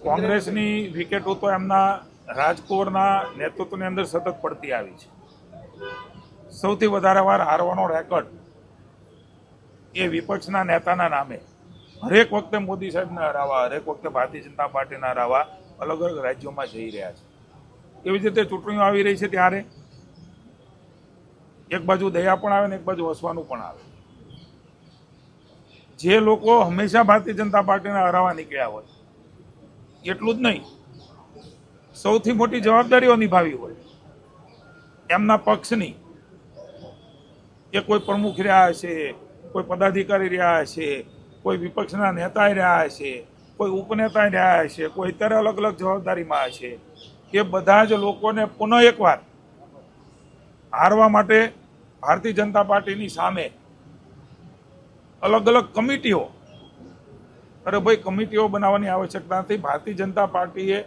કોંગ્રેસની વિકેટો તો એમના રાજકોટના નેતૃત્વની અંદર સતત પડતી આવી છે. સૌથી વધારે વાર હારવાનો રેકોર્ડ એ વિપક્ષના નેતાના નામે હરેક વખતે મોદી સાહેબને હરાવવા, હરેક વખતે ભારતીય જનતા પાર્ટીને હરાવવા અલગ અલગ રાજ્યોમાં જઈ રહ્યા છે. એવી જ રીતે ચૂંટણીઓ આવી રહી છે ત્યારે એક બાજુ દયા પણ આવે ને એક બાજુ હસવાનું પણ આવે. જે લોકો હંમેશા ભારતીય જનતા પાર્ટીને હરાવવા નીકળ્યા હોય, એટલું જ નહીં, સૌથી મોટી જવાબદારીઓ નિભાવી હોય એમના પક્ષની, એ કોઈ પ્રમુખ રહ્યા હશે, કોઈ પદાધિકારી રહ્યા હશે, કોઈ વિપક્ષના નેતા રહ્યા હશે, કોઈ ઉપનેતા રહ્યા હશે, કોઈ અત્યારે અલગ અલગ જવાબદારીમાં હશે, એ બધા જ લોકોને પુનઃ એકવાર હારવા માટે ભારતીય જનતા પાર્ટીની સામે અલગ અલગ કમિટીઓ, અરે ભાઈ કમિટીઓ બનાવવાની આવશ્યકતા નથી. ભારતીય જનતા પાર્ટીએ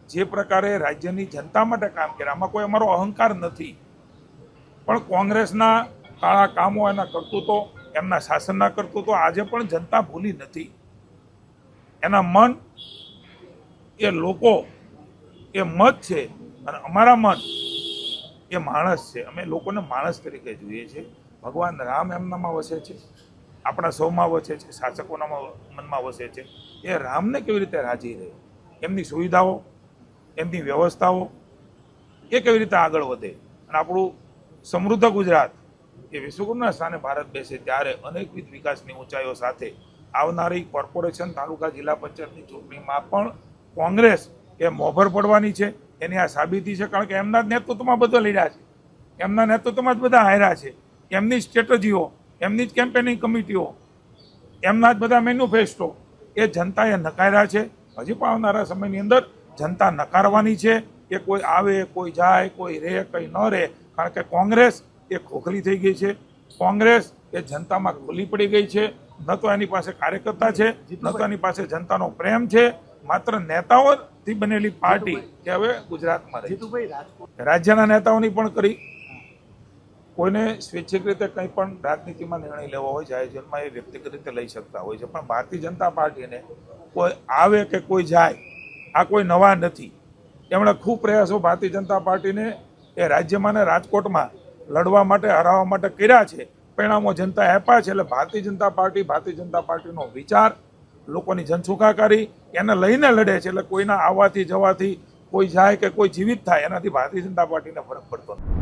જે પ્રકારે રાજ્યની જનતા માટે કામ કર્યા, આમાં કોઈ અમારો અહંકાર નથી, પણ કોંગ્રેસના કાળા કામો, એના કરતૂતો, એમના શાસનના કરતૂતો આજે પણ જનતા ભૂલી નથી. એના મન, એ લોકો, એ મત છે, અને અમારા મન એ માણસ છે. અમે લોકોને માણસ તરીકે જોઈએ છીએ. ભગવાન રામ એમનામાં વસે છે, આપણા સૌમાં વસે છે, શાસકોના મનમાં વસે છે. એ રામને કેવી રીતે રાજી રહે, એમની સુવિધાઓ, એમની વ્યવસ્થાઓ એ કેવી રીતે આગળ વધે, અને આપણું સમૃદ્ધ ગુજરાત એ વિશ્વગુરુના સ્થાને ભારત બેસે ત્યારે અનેકવિધ વિકાસની ઊંચાઈઓ સાથે આવનારી કોર્પોરેશન, તાલુકા, જિલ્લા પંચાયતની ચૂંટણીમાં પણ કોંગ્રેસ એ મોભર પડવાની છે. એની આ સાબિતી છે, કારણ કે એમના જ નેતૃત્વમાં બધા લડ્યા છે, એમના નેતૃત્વમાં જ બધા હાર્યા છે. એમની સ્ટ્રેટેજીઓ, એમની જ કેમ્પેનિંગ કમિટીઓ, એમના જ બધા મેન્યુફેસ્ટો એ જનતાએ નકાર્યા છે. હજી પણ આવનારા સમયની અંદર જનતા નકારવાની છે. કે કોઈ આવે, કોઈ જાય, કોઈ રહે, કંઈ ન રહે, કારણ કે કોંગ્રેસ એ ખોખલી થઈ ગઈ છે. કોંગ્રેસ એ જનતામાં ખુલ્લી પડી ગઈ છે. ન તો એની પાસે કાર્યકર્તા છે, ન તો એની પાસે જનતાનો પ્રેમ છે. માત્ર નેતાઓથી બનેલી પાર્ટી કે હવે ગુજરાતમાં રહી. રાજ્યના નેતાઓની પણ કરી. કોઈને સ્વૈચ્છિક રીતે કંઈ પણ રાજનીતિમાં નિર્ણય લેવો હોય, જાહેર જીવનમાં એ વ્યક્તિગત રીતે લઈ શકતા હોય છે, પણ ભારતીય જનતા પાર્ટીને કોઈ આવે કે કોઈ જાય, આ કોઈ નવા નથી. એમણે ખૂબ પ્રયાસો ભારતીય જનતા પાર્ટીને એ રાજ્યમાં ને રાજકોટમાં લડવા માટે, હરાવવા માટે કર્યા છે. પરિણામો જનતાએ આપ્યા છે. એટલે ભારતીય જનતા પાર્ટીનો વિચાર, લોકોની જનસુખાકારી એને લઈને લડે છે. એટલે કોઈના આવવાથી જવાથી, કોઈ જાય કે કોઈ જીવિત થાય, એનાથી ભારતીય જનતા પાર્ટીને ફરક પડતો નથી.